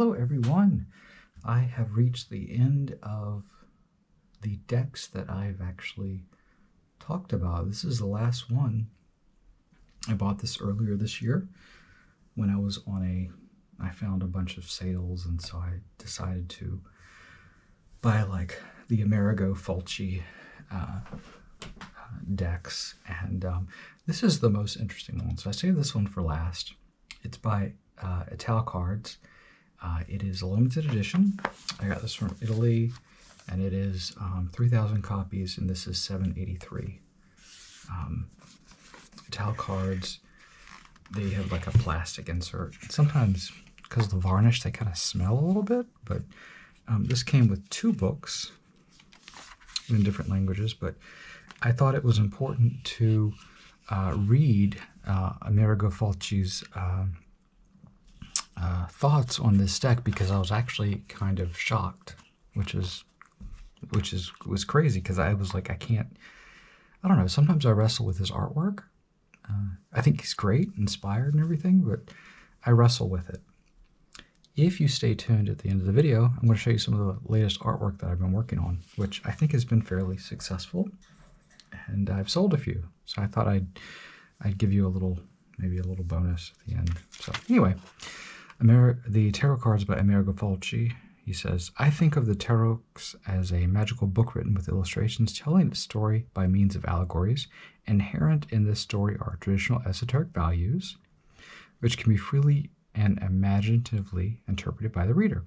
Hello everyone! I have reached the end of the decks that I've actually talked about. This is the last one. I bought this earlier this year when I was on I found a bunch of sales, and so I decided to buy like the Amerigo Folchi decks, and this is the most interesting one, so I saved this one for last. It's by Italic Cards. It is a limited edition. I got this from Italy, and it is 3,000 copies, and this is $7.83. Italic Cards, they have like a plastic insert. Sometimes, because of the varnish, they kind of smell a little bit, but this came with 2 books in different languages, but I thought it was important to read Amerigo Folchi's thoughts on this deck, because I was actually kind of shocked, which was crazy, because I was like, I don't know, sometimes I wrestle with his artwork. I think he's great, inspired and everything, but I wrestle with it. If you stay tuned at the end of the video, I'm going to show you some of the latest artwork that I've been working on, which I think has been fairly successful, and I've sold a few, so I thought I'd give you maybe a little bonus at the end. So anyway, the tarot cards by Amerigo Folchi. He says, I think of the tarot as a magical book written with illustrations telling its story by means of allegories. Inherent in this story are traditional esoteric values, which can be freely and imaginatively interpreted by the reader.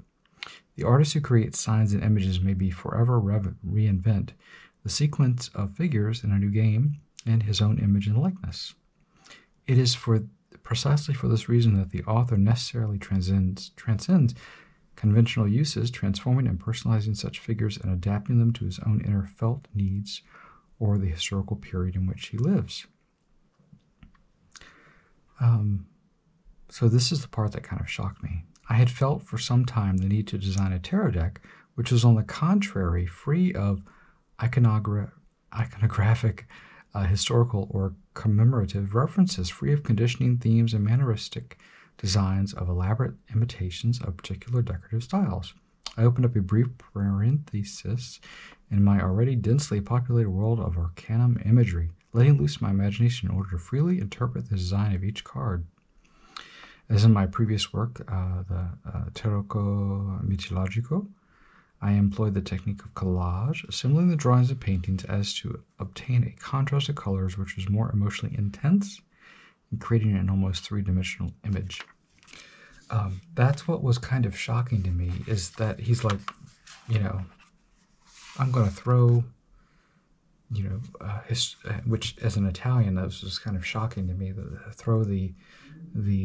The artist who creates signs and images may be forever reinvent the sequence of figures in a new game in his own image and likeness. It is precisely for this reason that the author necessarily transcends conventional uses, transforming and personalizing such figures and adapting them to his own inner felt needs or the historical period in which he lives. So this is the part that kind of shocked me. I had felt for some time the need to design a tarot deck which was on the contrary free of iconographic, historical, or commemorative references, free of conditioning themes and manneristic designs of elaborate imitations of particular decorative styles. I opened up a brief parenthesis in my already densely populated world of arcanum imagery, letting loose my imagination in order to freely interpret the design of each card. As in my previous work, the Tarocco Mitologico, I employed the technique of collage, assembling the drawings and paintings as to obtain a contrast of colors which was more emotionally intense and creating an almost three-dimensional image. That's what was kind of shocking to me, is that he's like, I'm going to throw, which as an Italian, that was just kind of shocking to me, that throw the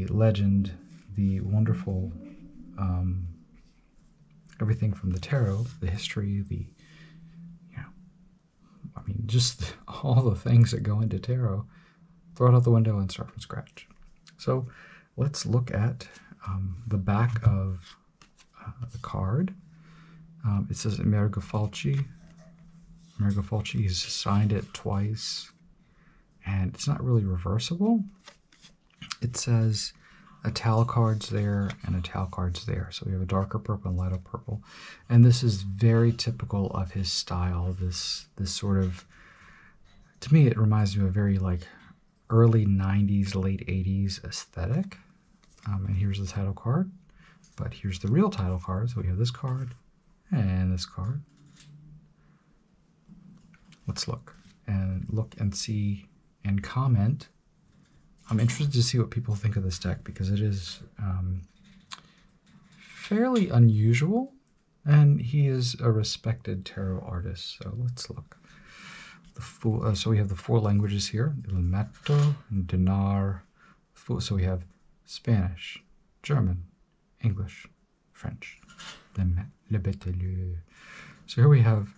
legend, the wonderful, everything from the tarot, the history, just all the things that go into tarot, throw it out the window and start from scratch. So let's look at the back of the card. It says Amerigo Folchi. Amerigo Folchi, he's signed it twice, and it's not really reversible. It says Italic Cards there and Italic Cards there. So we have a darker purple and lighter purple. And this is very typical of his style. This sort of, to me, it reminds me of a very like early 90s, late 80s aesthetic. And here's the title card. But here's the real title card. So we have this card and this card. Let's look and see and comment. I'm interested to see what people think of this deck, because it is fairly unusual, and he is a respected tarot artist. So let's look. So we have the 4 languages here: Il Matto, Dinar. So we have Spanish, German, English, French. Le Beteleux. So here we have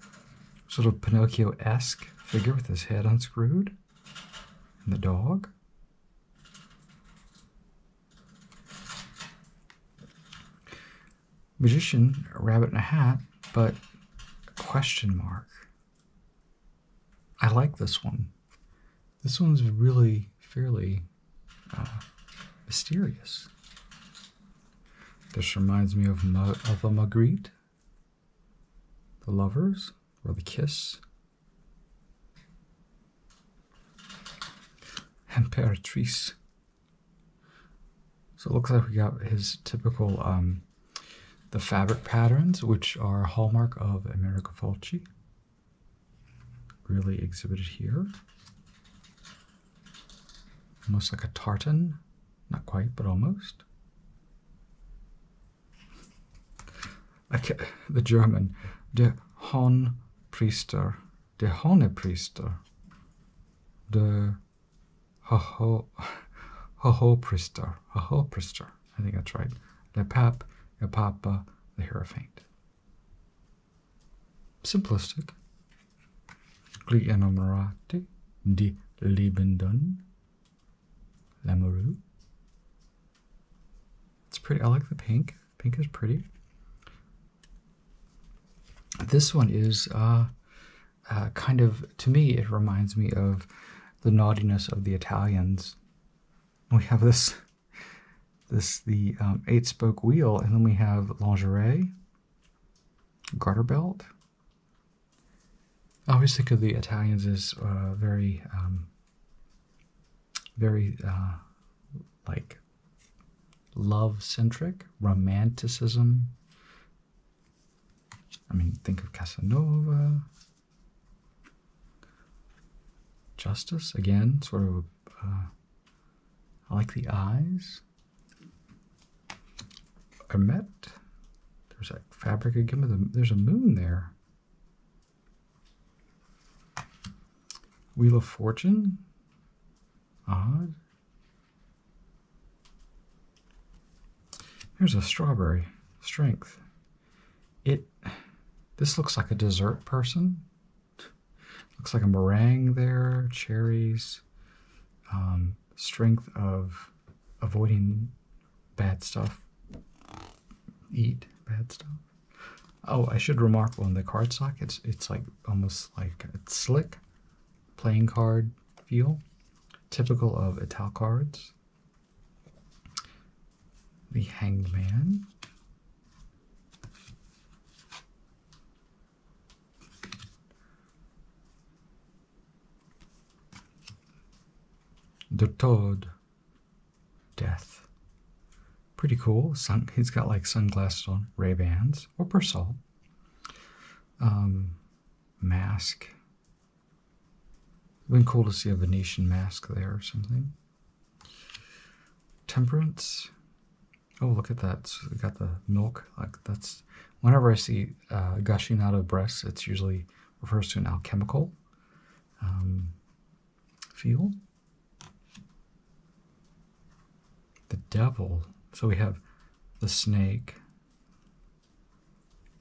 sort of Pinocchio-esque figure with his head unscrewed, and the dog. Magician, a rabbit in a hat, but a question mark. I like this one. This one's really fairly mysterious. This reminds me of a Magritte, the lovers, or the kiss. Imperatrice. So it looks like we got his typical, the fabric patterns, which are a hallmark of Amerigo Folchi, really exhibited here. Almost like a tartan, not quite, but almost. Okay, the German, der Hohenpriester, der Hohenpriester, der Hohenpriester, I think that's right. Der Pape, der Papa, the Hierophant. Simplistic. Gli innamorati di Liebenden, l'amoureux. It's pretty. I like the pink. Pink is pretty. This one is kind of, to me, it reminds me of the naughtiness of the Italians. We have the 8-spoke wheel, and then we have lingerie, garter belt. I always think of the Italians as very like love-centric, romanticism. I mean, think of Casanova. Justice, again, sort of, I like the eyes. Hermet. There's that fabric again, but there's a moon there. Wheel of Fortune. Odd. Here's a strawberry. Strength. This looks like a dessert person. Looks like a meringue there, cherries. Strength of avoiding bad stuff. Eat bad stuff. Oh, I should remark on the cardstock, it's like almost like it's slick, playing card feel, typical of Ital cards. The Hanged Man. The Toad. Death. Pretty cool. He's got like sunglasses on, Ray-Bans, or Persol. Mask. Been cool to see a Venetian mask there or something. Temperance. Oh, look at that. So we got the milk. Like that's whenever I see gushing out of breasts, it's usually refers to an alchemical feel. The Devil. So we have the snake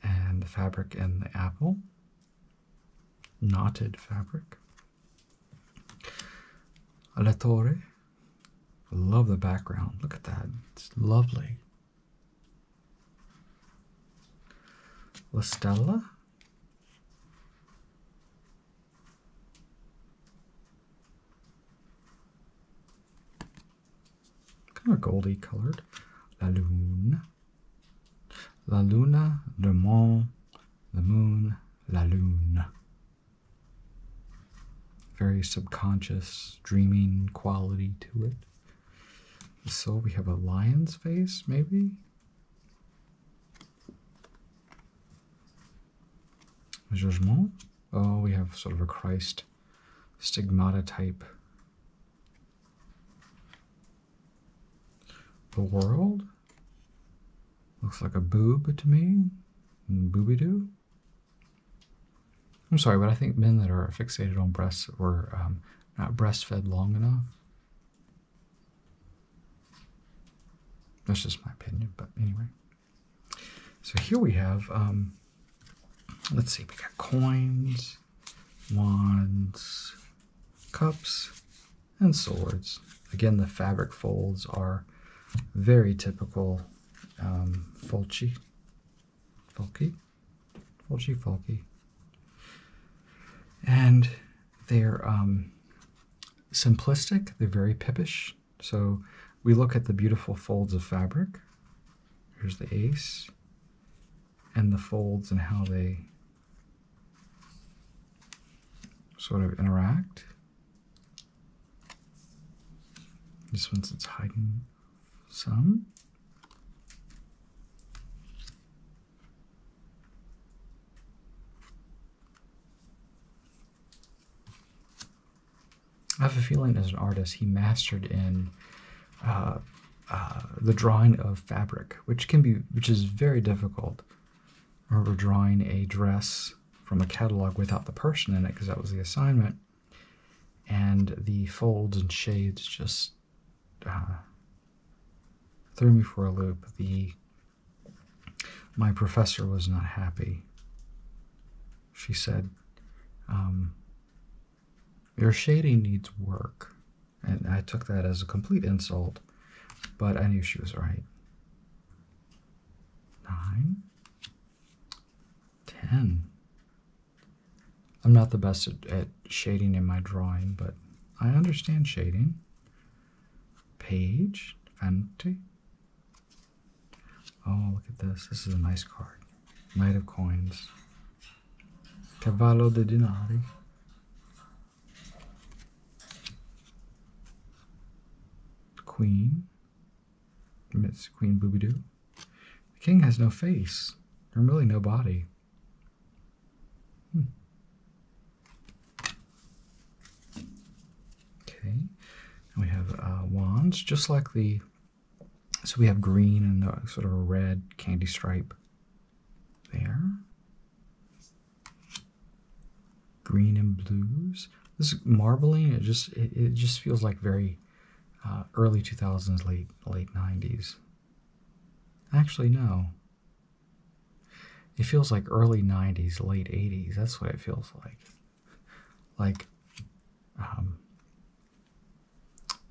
and the fabric and the apple. Knotted fabric. La Torre. I love the background. Look at that. It's lovely. La Stella. Kind of goldy colored. La Lune. La Luna, le Mont, the moon, la Lune. Very subconscious, dreaming quality to it. So we have a lion's face, maybe? Jugement. Oh, we have sort of a Christ stigmata type. The World. Looks like a boob to me. Booby-doo. I'm sorry, but I think men that are fixated on breasts were not breastfed long enough. That's just my opinion, but anyway. So here we have, let's see, we got coins, wands, cups, and swords. Again, the fabric folds are very typical Folchi. And they're simplistic, they're very pippish. So we look at the beautiful folds of fabric. Here's the ace and the folds and how they sort of interact. This one's it's hiding some. I have a feeling as an artist he mastered in the drawing of fabric, which is very difficult. I remember drawing a dress from a catalog without the person in it because that was the assignment, and the folds and shades just threw me for a loop. My professor was not happy. She said, your shading needs work. And I took that as a complete insult, but I knew she was right. 9, 10. I'm not the best at shading in my drawing, but I understand shading. Page, 20. Oh, look at this. This is a nice card. Knight of Coins. Cavallo de Dinari. Queen. It's Queen Boobidoo. The king has no face. Or really no body. Okay. And we have wands, just like the... So we have green and sort of a red candy stripe there. Green and blues. This marbling, it just feels like very early 2000s, late 90s. Actually, no. It feels like early 90s, late 80s. That's what it feels like. Like, I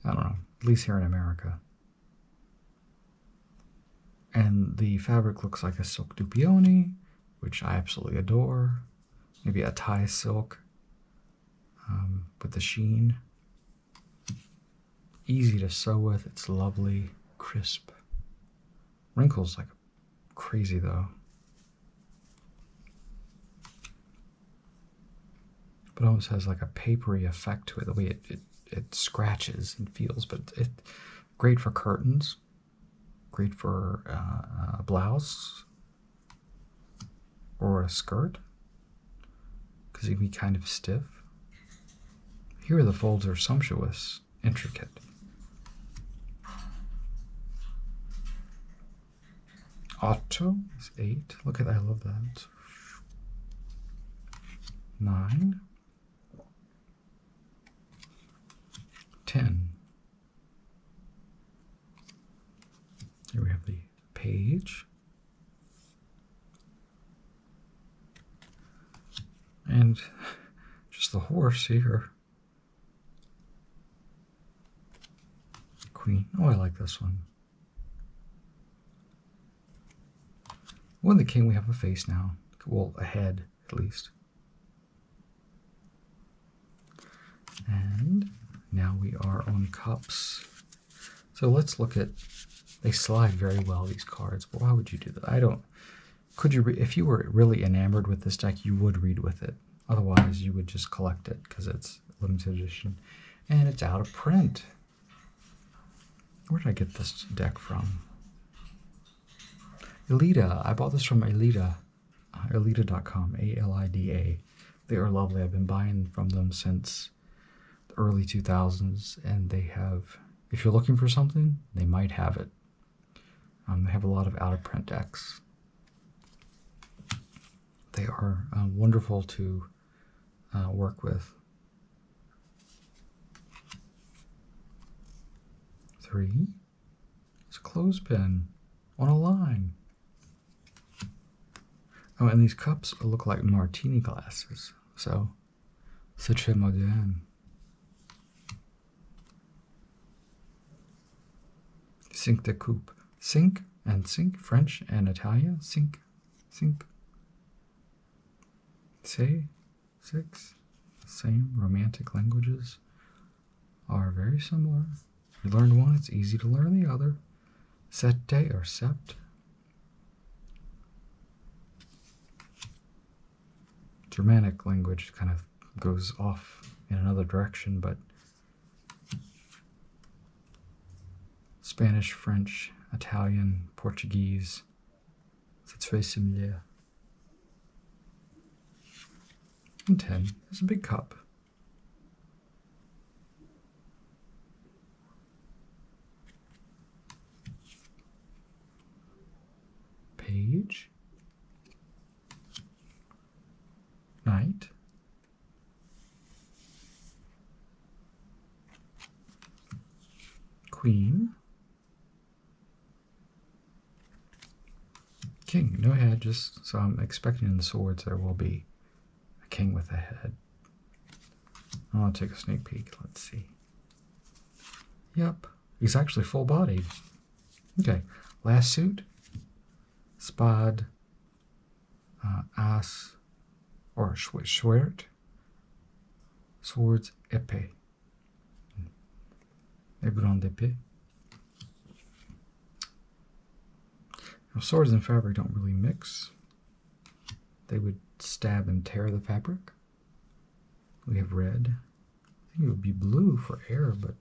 don't know, at least here in America. And the fabric looks like a silk dupioni, which I absolutely adore. Maybe a Thai silk with the sheen. Easy to sew with. It's lovely, crisp. Wrinkles like crazy though. But it almost has like a papery effect to it, the way it scratches and feels. But it's great for curtains. Great for a blouse or a skirt, because it can be kind of stiff. Here the folds are sumptuous, intricate. Otto is 8. Look at that, I love that. 9. 10. Here we have the page. And just the horse here. Queen. Oh, I like this one. Well, the king, we have a face now. Well, a head, at least. And now we are on cups. So let's look at... They slide very well, these cards. But why would you do that? I don't... Could you... If you were really enamored with this deck, you would read with it. Otherwise, you would just collect it, because it's limited edition. And it's out of print. Where did I get this deck from? Elida. I bought this from Elida. Elida.com. A-L-I-D-A. They are lovely. I've been buying from them since the early 2000s. And they have... If you're looking for something, they might have it. They have a lot of out-of-print decks. They are wonderful to work with. 3. It's a clothespin on a line. Oh, and these cups look like martini glasses. So, c'est très moderne. Cinq de coupe. Cinq and cinq, French and Italian. Cinq, cinq. Say, 6. Same romantic languages are very similar. You learn one, it's easy to learn the other. Sette or sept. Germanic language kind of goes off in another direction, but Spanish, French, Italian, Portuguese, it's very similar. And 10 is a big cup. Page, knight, queen, king. No head, just so I'm expecting in the swords there will be a king with a head. I want to take a sneak peek. Let's see. Yep, he's actually full-bodied. Okay, last suit. Spade, as, or schwert, swords, épée, les grandes épées. Now, swords and fabric don't really mix. They would stab and tear the fabric. We have red. I think it would be blue for air, but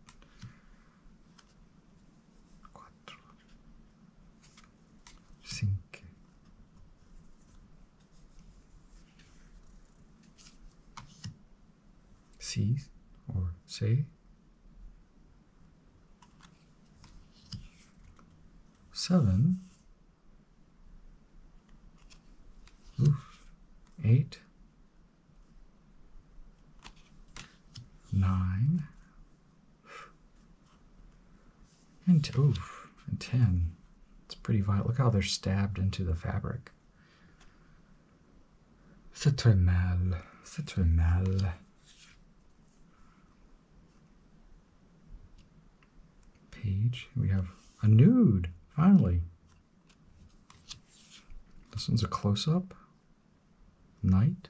cinque. Six or say. 7. Oof. 8. 9. And oof. And 10. It's pretty violent. Look how they're stabbed into the fabric. C'est très mal. C'est très mal. Page. We have a nude, finally. This one's a close-up. Knight.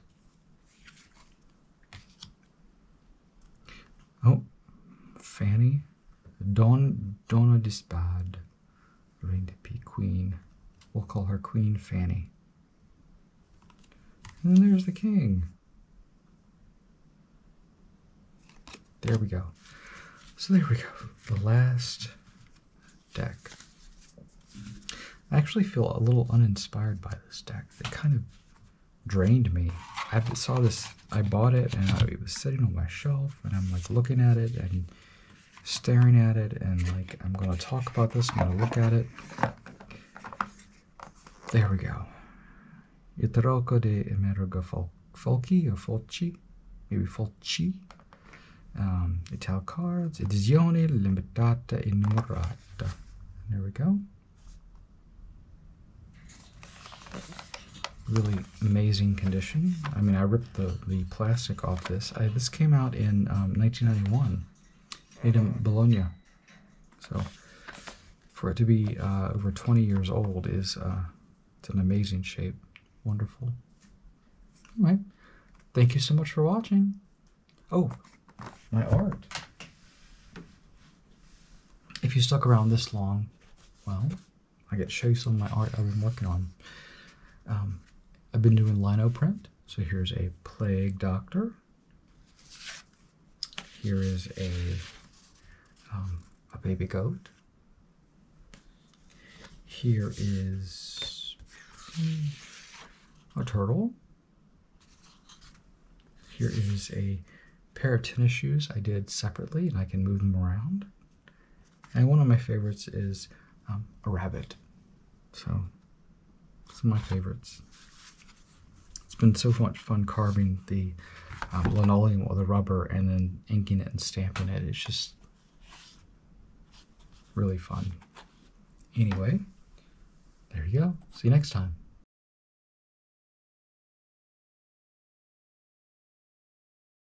Oh, Fanny. Donna de Spade. Reine de P, Queen. We'll call her Queen Fanny. And then there's the king. There we go. So there we go. The last deck. I actually feel a little uninspired by this deck. It kind of drained me. I saw this, I bought it and it was sitting on my shelf and I'm like looking at it and staring at it and like I'm going to talk about this, I'm going to look at it. There we go. Il trucco di Amerigo Folchi or Folchi, maybe Folchi. Ital cards, edizione limitata e nummerata. There we go. Really amazing condition. I mean, I ripped the plastic off this. This came out in 1991, made in Bologna. So for it to be over 20 years old is it's an amazing shape. Wonderful. All right. Thank you so much for watching. Oh, my art. If you stuck around this long, well, I get to show you some of my art I've been working on. I've been doing lino print. So here's a plague doctor. Here is a baby goat. Here is a turtle. Here is a pair of tennis shoes I did separately, and I can move them around. And one of my favorites is a rabbit. So, some of my favorites. It's been so much fun carving the linoleum or the rubber and then inking it and stamping it. It's just really fun. Anyway, there you go. See you next time.